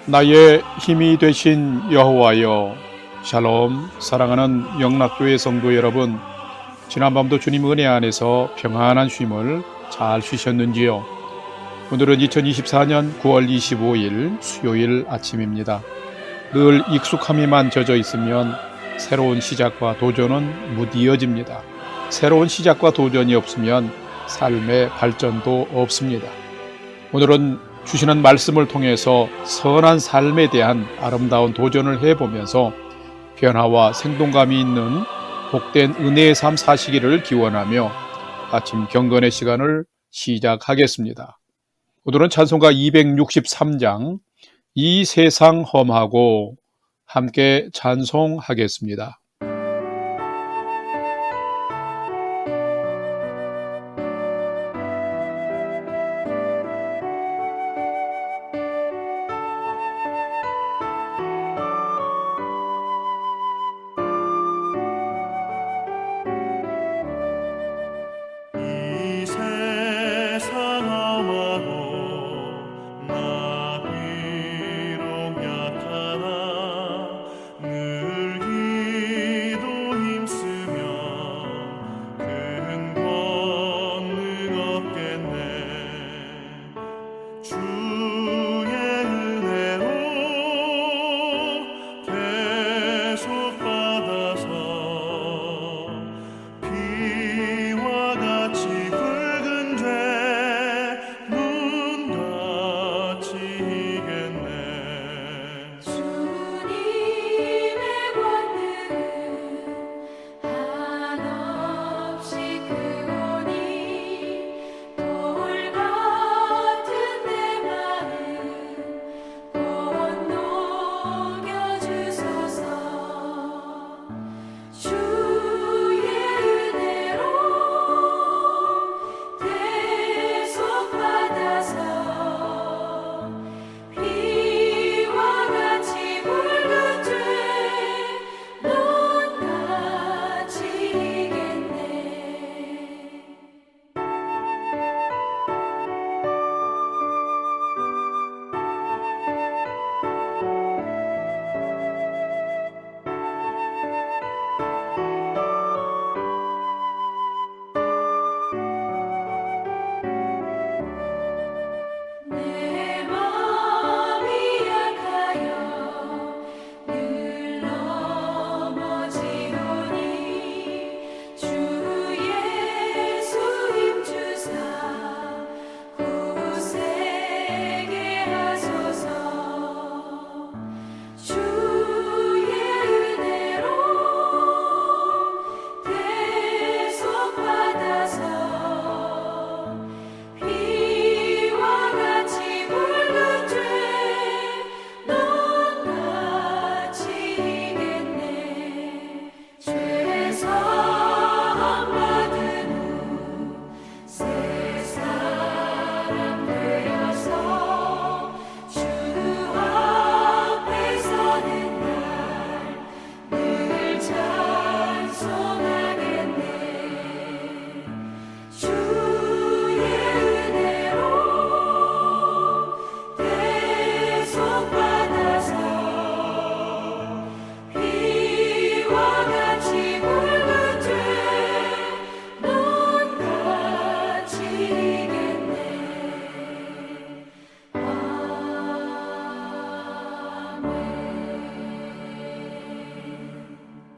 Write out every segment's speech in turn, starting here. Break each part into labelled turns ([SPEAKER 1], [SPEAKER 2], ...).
[SPEAKER 1] 나의 힘이 되신 여호와여, 샬롬. 사랑하는 영락교회 성도 여러분, 지난밤도 주님 은혜 안에서 평안한 쉼을 잘 쉬셨는지요? 오늘은 2024년 9월 25일 수요일 아침입니다. 늘 익숙함에만 젖어 있으면 새로운 시작과 도전은 무디어집니다. 새로운 시작과 도전이 없으면 삶의 발전도 없습니다. 오늘은 주시는 말씀을 통해서 선한 삶에 대한 아름다운 도전을 해보면서 변화와 생동감이 있는 복된 은혜의 삶 사시기를 기원하며 아침 경건의 시간을 시작하겠습니다. 오늘은 찬송가 263장 이 세상 험하고 함께 찬송하겠습니다.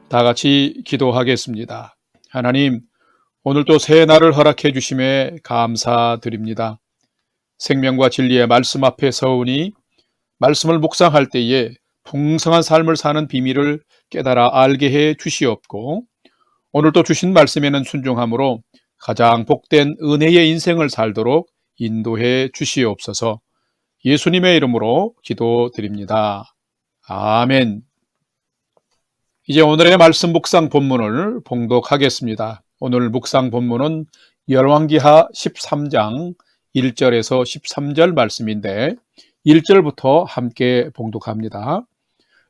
[SPEAKER 1] 다 같이 기도하겠습니다. 하나님, 오늘도 새 날을 허락해 주심에 감사드립니다. 생명과 진리의 말씀 앞에 서오니 말씀을 묵상할 때에 풍성한 삶을 사는 비밀을 깨달아 알게 해 주시옵고, 오늘도 주신 말씀에는 순종함으로 가장 복된 은혜의 인생을 살도록 인도해 주시옵소서. 예수님의 이름으로 기도드립니다. 아멘. 이제 오늘의 말씀 묵상 본문을 봉독하겠습니다. 오늘 묵상 본문은 열왕기하 13장 1절에서 13절 말씀인데 1절부터 함께 봉독합니다.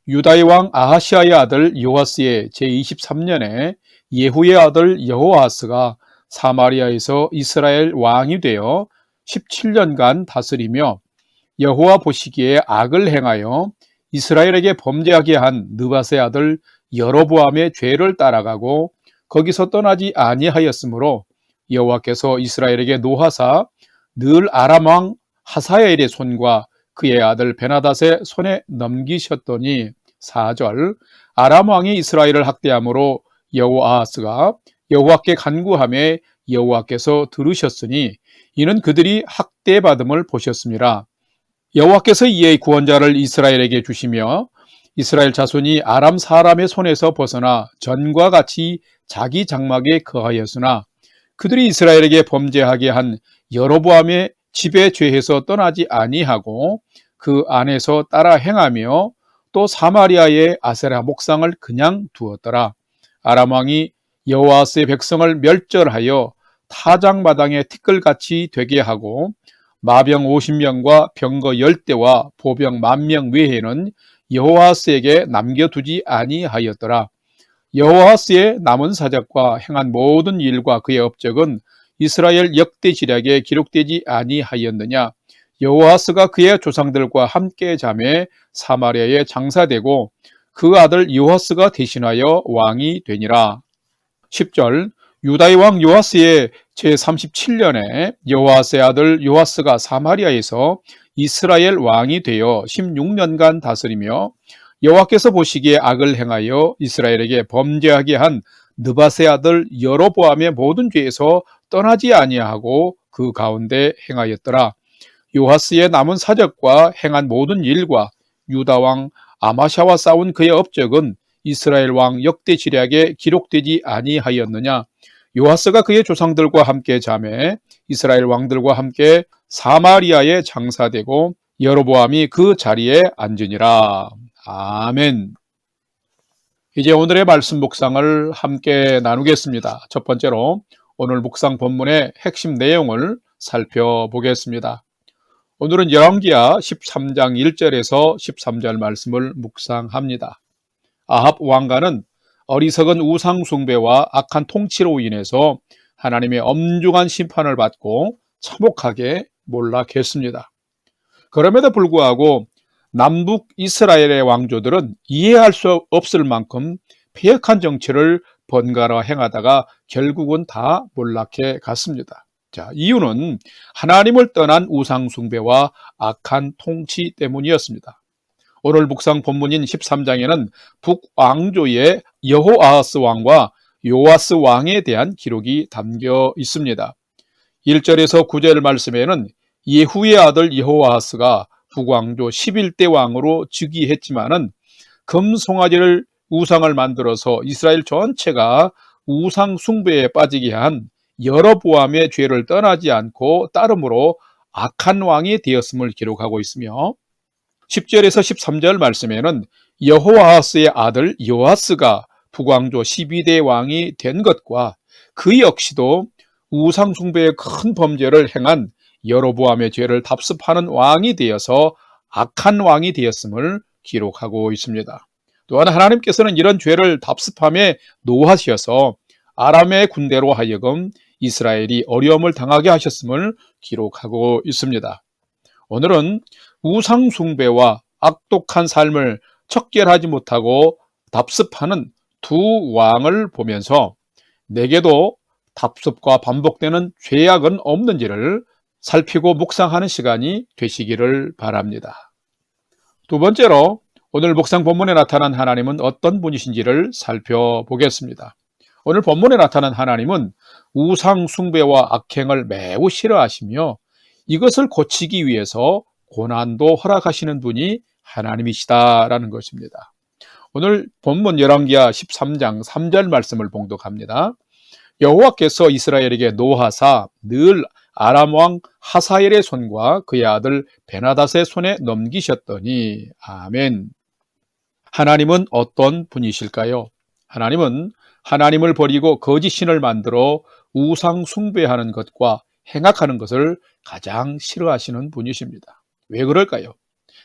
[SPEAKER 1] 유다의 왕 아하시아의 아들 요아스의 제23년에 예후의 아들 여호아스가 사마리아에서 이스라엘 왕이 되어 17년간 다스리며 여호와 보시기에 악을 행하여 이스라엘에게 범죄하게 한 느밧의 아들 여로보암의 죄를 따라가고 거기서 떠나지 아니하였으므로 여호와께서 이스라엘에게 노하사 늘 아람 왕 하사엘의 손과 그의 아들 베나닷의 손에 넘기셨더니 4절 아람 왕이 이스라엘을 학대함으로 여호아하스가 여호와께 간구하매 여호와께서 들으셨으니 이는 그들이 학대받음을 보셨습니다. 여호와께서 이에 구원자를 이스라엘에게 주시며 이스라엘 자손이 아람 사람의 손에서 벗어나 전과 같이 자기 장막에 거하였으나 그들이 이스라엘에게 범죄하게 한 여로보암의 집에 죄해서 떠나지 아니하고 그 안에서 따라 행하며 또 사마리아의 아세라 목상을 그냥 두었더라. 아람 왕이 여호아스의 백성을 멸절하여 타작마당의 티끌같이 되게 하고 마병 50명과 병거 10대와 보병 10,000명 외에는 여호아스에게 남겨두지 아니하였더라. 여호아스의 남은 사적과 행한 모든 일과 그의 업적은 이스라엘 역대 지략에 기록되지 아니하였느냐. 여호아스가 그의 조상들과 함께 잠에 사마리아에 장사되고 그 아들 요아스가 대신하여 왕이 되니라. 10절 유다의 왕 요아스의 제37년에 여호아스의 아들 요아스가 사마리아에서 이스라엘 왕이 되어 16년간 다스리며 여호와께서 보시기에 악을 행하여 이스라엘에게 범죄하게 한 느밧의 아들 여로보암의 모든 죄에서 떠나지 아니하고 그 가운데 행하였더라. 요아스의 남은 사적과 행한 모든 일과 유다 왕 아마샤와 싸운 그의 업적은 이스라엘 왕 역대 지략에 기록되지 아니하였느냐. 요아스가 그의 조상들과 함께 잠에 이스라엘 왕들과 함께 사마리아에 장사되고 여로보암이 그 자리에 앉으니라. 아멘. 이제 오늘의 말씀 묵상을 함께 나누겠습니다. 첫 번째로 오늘 묵상 본문의 핵심 내용을 살펴보겠습니다. 오늘은 열왕기하 13장 1절에서 13절 말씀을 묵상합니다. 아합 왕가는 어리석은 우상 숭배와 악한 통치로 인해서 하나님의 엄중한 심판을 받고 참혹하게 몰락했습니다. 그럼에도 불구하고 남북 이스라엘의 왕조들은 이해할 수 없을 만큼 폐역한 정치를 번갈아 행하다가 결국은 다 몰락해 갔습니다. 자, 이유는 하나님을 떠난 우상 숭배와 악한 통치 때문이었습니다. 오늘 묵상 본문인 13장에는 북왕조의 여호아하스 왕과 요아스 왕에 대한 기록이 담겨 있습니다. 1절에서 9절 말씀에는 예후의 아들 여호아하스가 북왕조 11대 왕으로 즉위했지만은 금송아지를 우상을 만들어서 이스라엘 전체가 우상 숭배에 빠지게 한 여로보암의 죄를 떠나지 않고 따름으로 악한 왕이 되었음을 기록하고 있으며 10절에서 13절 말씀에는 여호아하스의 아들 요아스가 북왕조 12대 왕이 된 것과 그 역시도 우상 숭배의 큰 범죄를 행한 여로보암의 죄를 답습하는 왕이 되어서 악한 왕이 되었음을 기록하고 있습니다. 또한 하나님께서는 이런 죄를 답습함에 노하셔서 아람의 군대로 하여금 이스라엘이 어려움을 당하게 하셨음을 기록하고 있습니다. 오늘은 우상 숭배와 악독한 삶을 척결하지 못하고 답습하는 두 왕을 보면서 내게도 답습과 반복되는 죄악은 없는지를 살피고 묵상하는 시간이 되시기를 바랍니다. 두 번째로 오늘 묵상 본문에 나타난 하나님은 어떤 분이신지를 살펴보겠습니다. 오늘 본문에 나타난 하나님은 우상 숭배와 악행을 매우 싫어하시며 이것을 고치기 위해서 고난도 허락하시는 분이 하나님이시다라는 것입니다. 오늘 본문 열왕기하 13장 3절 말씀을 봉독합니다. 여호와께서 이스라엘에게 노하사 늘 아람 왕 하사엘의 손과 그의 아들 베나닷의 손에 넘기셨더니 아멘. 하나님은 어떤 분이실까요? 하나님은 하나님을 버리고 거짓 신을 만들어 우상 숭배하는 것과 행악하는 것을 가장 싫어하시는 분이십니다. 왜 그럴까요?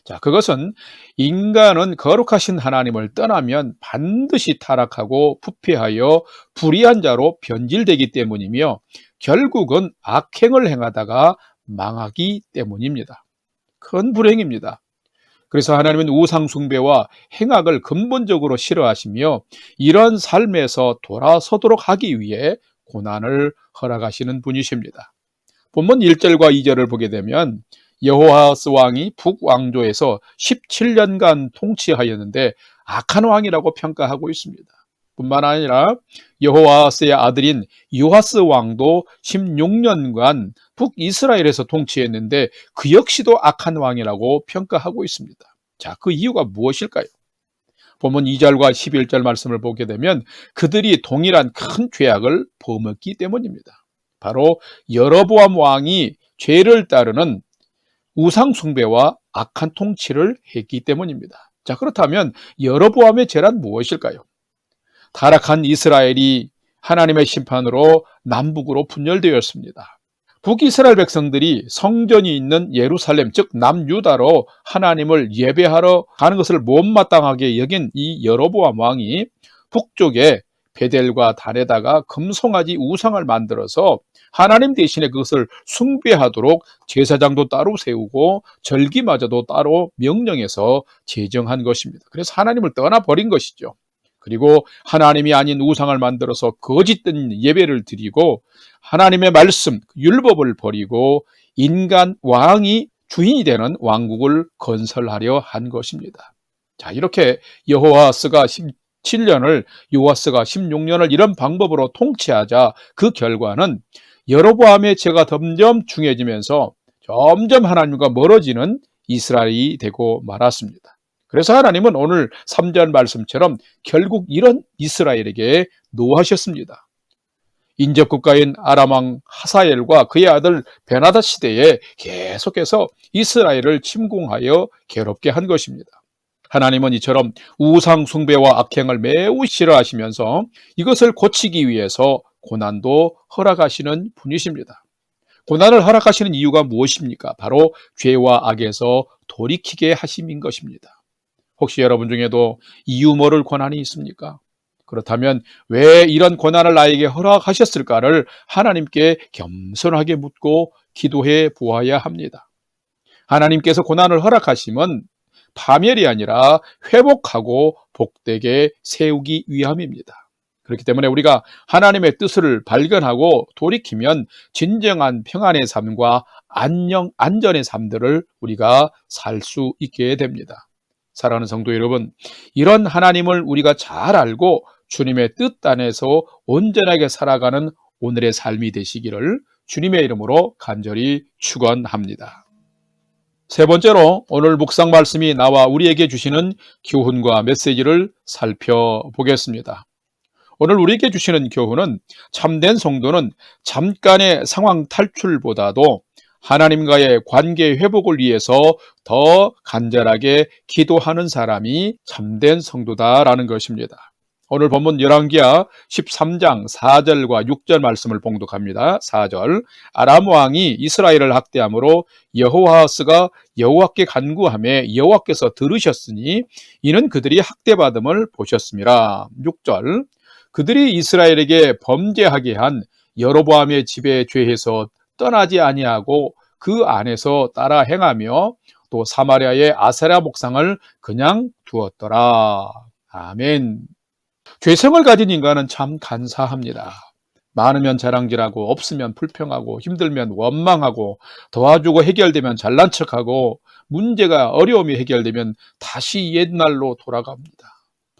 [SPEAKER 1] 자, 그것은 인간은 거룩하신 하나님을 떠나면 반드시 타락하고 부패하여 불의한 자로 변질되기 때문이며 결국은 악행을 행하다가 망하기 때문입니다. 큰 불행입니다. 그래서 하나님은 우상 숭배와 행악을 근본적으로 싫어하시며 이런 삶에서 돌아서도록 하기 위해 고난을 허락하시는 분이십니다. 본문 1절과 2절을 보게 되면 여호아하스 왕이 북왕조에서 17년간 통치하였는데 악한 왕이라고 평가하고 있습니다. 뿐만 아니라 여호아하스의 아들인 요아스 왕도 16년간 북이스라엘에서 통치했는데 그 역시도 악한 왕이라고 평가하고 있습니다. 자, 그 이유가 무엇일까요? 본문 2절과 11절 말씀을 보게 되면 그들이 동일한 큰 죄악을 범했기 때문입니다. 바로 여로보암 왕이 죄를 따르는 우상 숭배와 악한 통치를 했기 때문입니다. 자, 그렇다면 여로보암의 죄란 무엇일까요? 타락한 이스라엘이 하나님의 심판으로 남북으로 분열되었습니다. 북이스라엘 백성들이 성전이 있는 예루살렘, 즉 남유다로 하나님을 예배하러 가는 것을 못마땅하게 여긴 이 여로보암 왕이 북쪽에 베델과 단에다가 금송아지 우상을 만들어서 하나님 대신에 그것을 숭배하도록 제사장도 따로 세우고 절기마저도 따로 명령해서 제정한 것입니다. 그래서 하나님을 떠나버린 것이죠. 그리고 하나님이 아닌 우상을 만들어서 거짓된 예배를 드리고 하나님의 말씀, 율법을 버리고 인간 왕이 주인이 되는 왕국을 건설하려 한 것입니다. 자, 이렇게 여호아스가 17년을 요아스가 16년을 이런 방법으로 통치하자 그 결과는 여로보암의 죄가 점점 중해지면서 점점 하나님과 멀어지는 이스라엘이 되고 말았습니다. 그래서 하나님은 오늘 3절 말씀처럼 결국 이런 이스라엘에게 노하셨습니다. 인접국가인 아람왕 하사엘과 그의 아들 베나다 시대에 계속해서 이스라엘을 침공하여 괴롭게 한 것입니다. 하나님은 이처럼 우상 숭배와 악행을 매우 싫어하시면서 이것을 고치기 위해서 고난도 허락하시는 분이십니다. 고난을 허락하시는 이유가 무엇입니까? 바로 죄와 악에서 돌이키게 하심인 것입니다. 혹시 여러분 중에도 이유 모를 고난이 있습니까? 그렇다면 왜 이런 고난을 나에게 허락하셨을까를 하나님께 겸손하게 묻고 기도해 보아야 합니다. 하나님께서 고난을 허락하심은 파멸이 아니라 회복하고 복되게 세우기 위함입니다. 그렇기 때문에 우리가 하나님의 뜻을 발견하고 돌이키면 진정한 평안의 삶과 안전의 삶들을 우리가 살 수 있게 됩니다. 사랑하는 성도 여러분, 이런 하나님을 우리가 잘 알고 주님의 뜻 안에서 온전하게 살아가는 오늘의 삶이 되시기를 주님의 이름으로 간절히 축원합니다. 세 번째로 오늘 묵상 말씀이 나와 우리에게 주시는 교훈과 메시지를 살펴보겠습니다. 오늘 우리에게 주시는 교훈은 참된 성도는 잠깐의 상황 탈출보다도 하나님과의 관계 회복을 위해서 더 간절하게 기도하는 사람이 참된 성도다라는 것입니다. 오늘 본문 열왕기하 13장 4절과 6절 말씀을 봉독합니다. 4절, 아람 왕이 이스라엘을 학대함으로 여호아하스가 여호와께 간구하매 여호와께서 들으셨으니 이는 그들이 학대받음을 보셨음이라. 6절, 그들이 이스라엘에게 범죄하게 한 여로보암의 집에 죄해서 떠나지 아니하고 그 안에서 따라 행하며 또 사마리아의 아세라 목상을 그냥 두었더라. 아멘. 죄성을 가진 인간은 참 간사합니다. 많으면 자랑질하고 없으면 불평하고 힘들면 원망하고 도와주고 해결되면 잘난 척하고 문제가 어려움이 해결되면 다시 옛날로 돌아갑니다.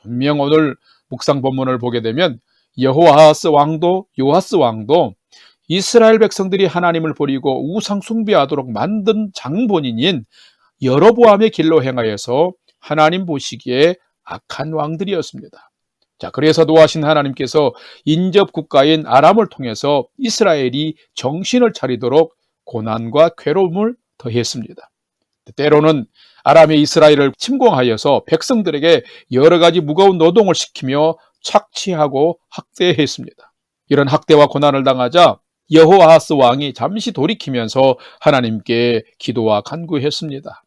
[SPEAKER 1] 분명 오늘 묵상 본문을 보게 되면 여호아하스 왕도 요아스 왕도 이스라엘 백성들이 하나님을 버리고 우상 숭배하도록 만든 장본인인 여로보암의 길로 행하여서 하나님 보시기에 악한 왕들이었습니다. 자, 그래서 노하신 하나님께서 인접 국가인 아람을 통해서 이스라엘이 정신을 차리도록 고난과 괴로움을 더했습니다. 때로는 아람이 이스라엘을 침공하여서 백성들에게 여러 가지 무거운 노동을 시키며 착취하고 학대했습니다. 이런 학대와 고난을 당하자 여호아하스 왕이 잠시 돌이키면서 하나님께 기도와 간구했습니다.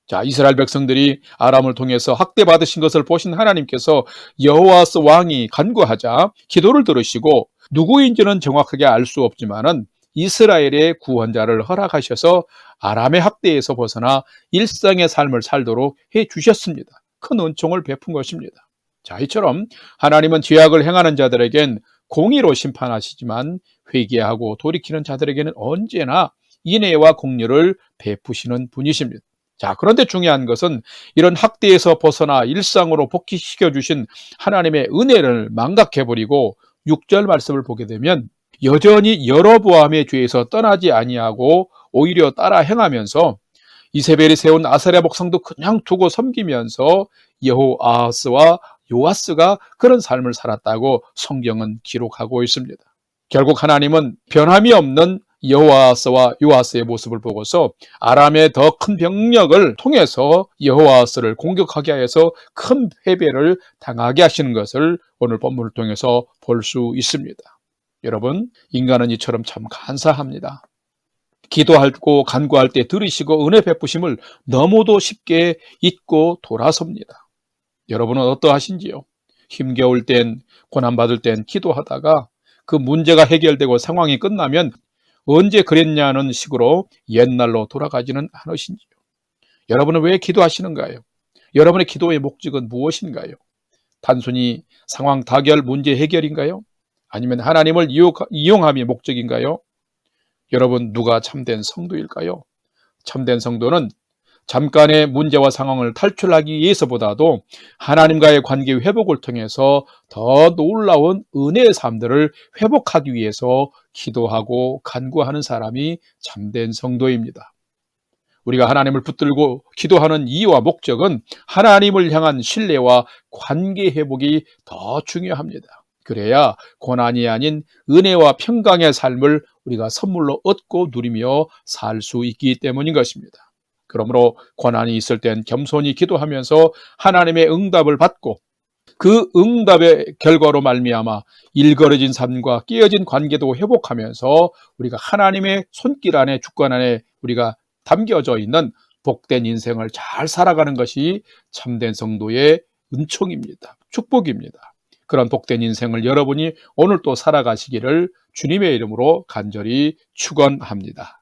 [SPEAKER 1] 자, 이스라엘 백성들이 아람을 통해서 학대받으신 것을 보신 하나님께서 여호아스 왕이 간구하자 기도를 들으시고 누구인지는 정확하게 알 수 없지만은 이스라엘의 구원자를 허락하셔서 아람의 학대에서 벗어나 일상의 삶을 살도록 해 주셨습니다. 큰 은총을 베푼 것입니다. 자, 이처럼 하나님은 죄악을 행하는 자들에겐 공의로 심판하시지만 회개하고 돌이키는 자들에게는 언제나 인애와 공의를 베푸시는 분이십니다. 자, 그런데 중요한 것은 이런 학대에서 벗어나 일상으로 복귀시켜 주신 하나님의 은혜를 망각해버리고 6절 말씀을 보게 되면 여전히 여로보암의 죄에서 떠나지 아니하고 오히려 따라 행하면서 이세벨이 세운 아사랴 목성도 그냥 두고 섬기면서 여호아하스와 요아스가 그런 삶을 살았다고 성경은 기록하고 있습니다. 결국 하나님은 변함이 없는 여호아하스와 요아스의 모습을 보고서 아람의 더 큰 병력을 통해서 여호아하스를 공격하게 하여서 큰 패배를 당하게 하시는 것을 오늘 본문을 통해서 볼 수 있습니다. 여러분, 인간은 이처럼 참 간사합니다. 기도하고 간구할 때 들으시고 은혜 베푸심을 너무도 쉽게 잊고 돌아섭니다. 여러분은 어떠하신지요? 힘겨울 땐, 고난받을 땐 기도하다가 그 문제가 해결되고 상황이 끝나면 언제 그랬냐는 식으로 옛날로 돌아가지는 않으신지요? 여러분은 왜 기도하시는가요? 여러분의 기도의 목적은 무엇인가요? 단순히 상황 타결, 문제 해결인가요? 아니면 하나님을 이용함이 목적인가요? 여러분, 누가 참된 성도일까요? 참된 성도는 잠깐의 문제와 상황을 탈출하기 위해서보다도 하나님과의 관계 회복을 통해서 더 놀라운 은혜의 삶들을 회복하기 위해서 기도하고 간구하는 사람이 참된 성도입니다. 우리가 하나님을 붙들고 기도하는 이유와 목적은 하나님을 향한 신뢰와 관계 회복이 더 중요합니다. 그래야 고난이 아닌 은혜와 평강의 삶을 우리가 선물로 얻고 누리며 살 수 있기 때문인 것입니다. 그러므로 고난이 있을 땐 겸손히 기도하면서 하나님의 응답을 받고 그 응답의 결과로 말미암아 일그러진 삶과 깨어진 관계도 회복하면서 우리가 하나님의 손길 안에 주권 안에 우리가 담겨져 있는 복된 인생을 잘 살아가는 것이 참된 성도의 은총입니다. 축복입니다. 그런 복된 인생을 여러분이 오늘 또 살아가시기를 주님의 이름으로 간절히 축원합니다.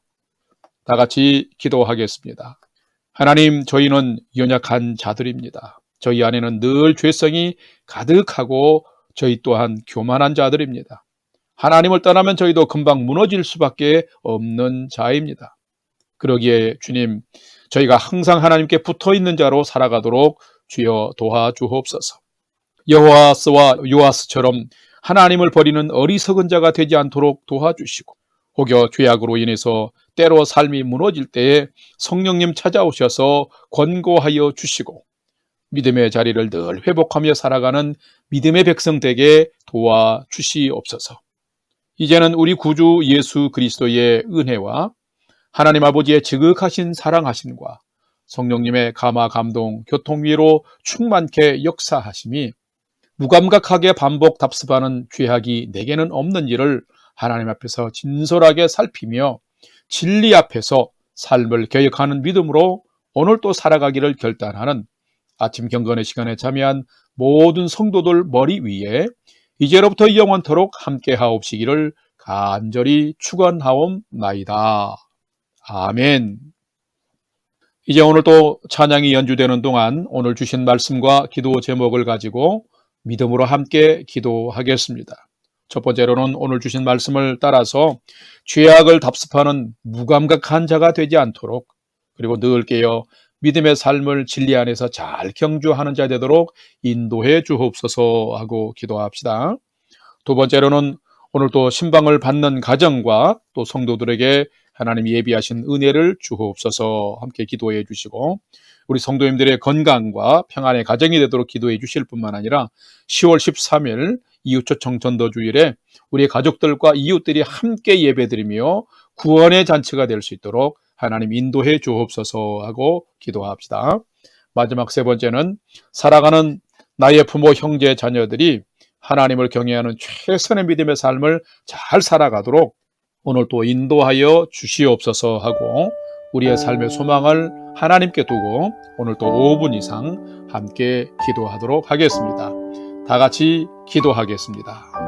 [SPEAKER 1] 다 같이 기도하겠습니다. 하나님, 저희는 연약한 자들입니다. 저희 안에는 늘 죄성이 가득하고 저희 또한 교만한 자들입니다. 하나님을 떠나면 저희도 금방 무너질 수밖에 없는 자입니다. 그러기에 주님, 저희가 항상 하나님께 붙어있는 자로 살아가도록 주여 도와주옵소서. 여호아스와 요아스처럼 하나님을 버리는 어리석은 자가 되지 않도록 도와주시고, 혹여 죄악으로 인해서 때로 삶이 무너질 때에 성령님 찾아오셔서 권고하여 주시고 믿음의 자리를 늘 회복하며 살아가는 믿음의 백성 되게 도와주시옵소서. 이제는 우리 구주 예수 그리스도의 은혜와 하나님 아버지의 지극하신 사랑하심과 성령님의 감화 감동 교통위로 충만케 역사하심이 무감각하게 반복 답습하는 죄악이 내게는 없는 일을 하나님 앞에서 진솔하게 살피며 진리 앞에서 삶을 개혁하는 믿음으로 오늘 또 살아가기를 결단하는 아침 경건의 시간에 참여한 모든 성도들 머리 위에 이제로부터 영원토록 함께 하옵시기를 간절히 축원하옵나이다. 아멘. 이제 오늘 또 찬양이 연주되는 동안 오늘 주신 말씀과 기도 제목을 가지고 믿음으로 함께 기도하겠습니다. 첫 번째로는 오늘 주신 말씀을 따라서 죄악을 답습하는 무감각한 자가 되지 않도록, 그리고 늘 깨어 믿음의 삶을 진리 안에서 잘 경주하는 자 되도록 인도해 주옵소서 하고 기도합시다. 두 번째로는 오늘 또 신방을 받는 가정과 또 성도들에게 하나님이 예비하신 은혜를 주옵소서 함께 기도해 주시고, 우리 성도님들의 건강과 평안의 가정이 되도록 기도해 주실 뿐만 아니라 10월 13일 이웃초청 전도주일에 우리 가족들과 이웃들이 함께 예배드리며 구원의 잔치가 될 수 있도록 하나님 인도해 주옵소서 하고 기도합시다. 마지막 세 번째는 살아가는 나의 부모, 형제, 자녀들이 하나님을 경외하는 최선의 믿음의 삶을 잘 살아가도록 오늘 또 인도하여 주시옵소서 하고 우리의 삶의 소망을 하나님께 두고 오늘 또 5분 이상 함께 기도하도록 하겠습니다. 다 같이 기도하겠습니다.